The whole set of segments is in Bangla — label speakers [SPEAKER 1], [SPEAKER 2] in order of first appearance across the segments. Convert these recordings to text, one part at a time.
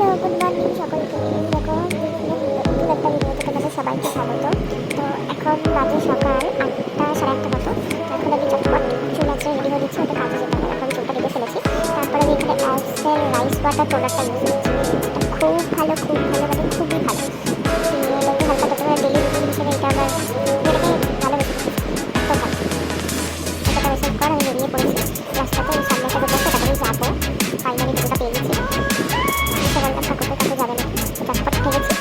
[SPEAKER 1] হ্যালো, গুড মর্নিং সকলকে। দেখো নতুন একটা ভিডিওতে তোমাদের সবাইকে স্বাগত। তো এখন বাজে সকাল 8টা সাড়ে 8টা মতো। এখন আমি চটপট চুল আছে রেডি হয়ে দিচ্ছি, ওটা কাজে যেতে হবে। এখন চুলটা বেঁধে ফেলেছি। তারপরে আমি এখানে অ্যাপসের রাইস ওয়াটার টোনারটা ইউজ করছি। খুব ভালো মানে খুবই ভালো। হালকা তোমার ডেলি রুটিন হিসেবে এটা আমার এটাকে ভালো বেশি এত ভালো। এটা মেসেজ কর, আমি বেরিয়ে পড়েছি রাস্তাতে। সামনে একটা দোকান আছে, তারপরে যাবো। ফাইনালি দুটোটা পেয়ে গেছি। বললাম ঠাকুরের কাছে যাবে না, চটপট ঠেকেছি।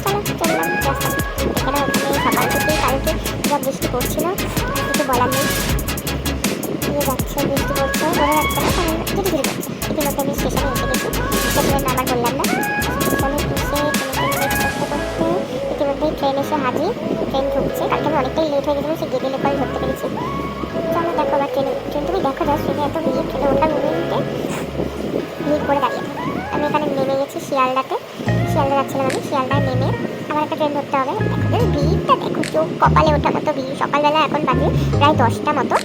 [SPEAKER 1] চলো চললাম রাস্তা। এখানে ওখানে সকাল থেকেই কালকে যা বৃষ্টি পড়ছিল, কিছু বলার নেই। যাচ্ছে বৃষ্টি পড়ছে, বোঝা যাচ্ছে না, কারণ ধীরে ধীরে পড়ছে। ইতিমধ্যে আমি স্টেশনে এসে গেছি। স্টেশনের নাম্বার বললাম না। স্টেশনে এসে ইতিমধ্যেই ট্রেন এসে হাজির। ট্রেন ঢুকছে। কালকে আমি অনেকটাই লেট হয়ে গেছিলো, সে গেটে লোকাল ধরতে পেরেছি। চলো দেখো আবার ট্রেন তুমি দেখো যাও, ট্রেনে এত ভিড়, ট্রেনে ওঠার মুভমেন্টে ভিড় করে দাঁড়িয়ে থাকে। আমি এখানে নেমে গেছি শিয়ালদাতে। শিয়ালদা যাচ্ছিলাম আমি, শিয়ালদায় নেমে আমার একটা ট্রেন ধরতে হবে। এখন ভিড়টা দেখো, চোখ কপালে ওঠার মতো ভিড়। সকালবেলা এখন বাজে প্রায় 10টা মতো।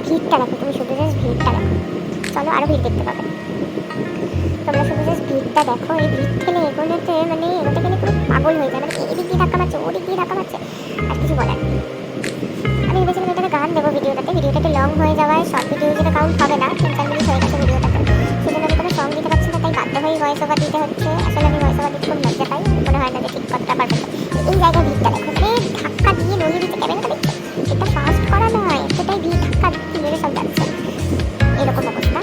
[SPEAKER 1] ভিড়টা দেখো তুমি, শুধু জাস্ট ভিড়টা দেখো। চলো আরও ভিড় দেখতে পাবে তোমরা, শুধু জাস্ট ভিড়টা দেখো। এই ভিড় ঠেলে এগোতে মানে এগোতে গেলে পুরো পাগল হয়ে যায়। মানে এদিক দিয়ে ধাক্কা মারছে, ওদিক দিয়ে ধাক্কা মারছে, আর কিছু বলার নেই। আমি ভেবেছিলাম এটাতে গান দেবো ভিডিওটাতে লং হয়ে যাওয়ায় শর্ট ভিডিও যেটা কাউন্ট হবে না। 3-4 মিনিট হয়ে গেছে ভিডিওটাতে, সেজন্য আমি কোনো সং দিতে পারছি না, তাই বাধ্য হয়ে ভয়েস ওভার দিতে হচ্ছে। আসলে আমি ভয়েস ওভার দিতে খুব লজ্জা পাই, মনে হয় না যে ঠিক কতটা পারফেক্ট। এই জায়গায় ভিড়টা দেখো, মানে ধাক্কা দিয়ে নড়িয়ে দিচ্ছে ক্যামেরাটা, দেখছো? এটা ফাস্ট করা নয়, এতটাই ভিড়, ধাক্কা দিয়ে মেরে সব যাচ্ছে, এরকম অবস্থা।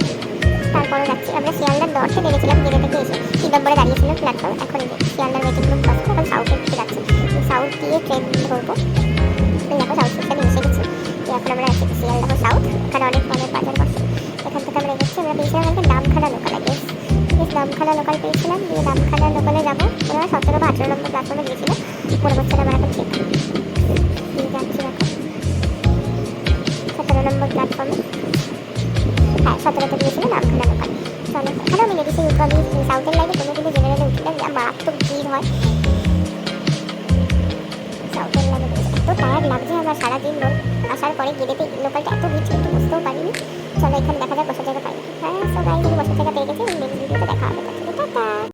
[SPEAKER 1] তারপরে যাচ্ছি আমরা শিয়ালদার 10-এ নেমেছিলাম, গেটে থেকে এসে 3 নম্বরে দাঁড়িয়েছিলাম প্ল্যাটফর্ম। এখন শিয়ালদার ওয়েটিং রুম পাচ্ছি, এখন সাউথের দিকে যাচ্ছি। সাউথ দিয়ে ট্রেন ধরবো। দেখো সাউথ স্টেশনে এসে গেছি। এখন আমরা আছি শিয়ালদহ সাউথ। এখানে অনেক ফলের বাজার বসে। এখান থেকে আমরা এগোচ্ছি। আমরা পেয়েছিলাম একটা নামখানা লোকাল, নামখানা লোকাল পেয়েছিলাম। দিয়ে নামখানা লোকালে যাবো। ওরা 17 বা 18 নম্বর প্ল্যাটফর্মে গিয়েছিল, মনে করছে না আমার এখন ঠিক। দিয়ে যাচ্ছি এখন 17 নম্বর প্ল্যাটফর্মে। হ্যাঁ 17তে গিয়েছিল নামখানা লোকাল। চলো এখানেও আমি লেডিসে উঠবো। আমি সাউথের লাইনে কোনো দিনও জেনারেলে উঠলে মারাত্মক ভিড় হয়। সাউথের লাইনে এত টায়ার্ড লাগছে আমার সারাদিন। আসার পরে গেটেতে লোকালটা এত ভিড় ছিল, একটু বুঝতেও পারিনি। চলো এখানে দেখা যাক বসার জায়গা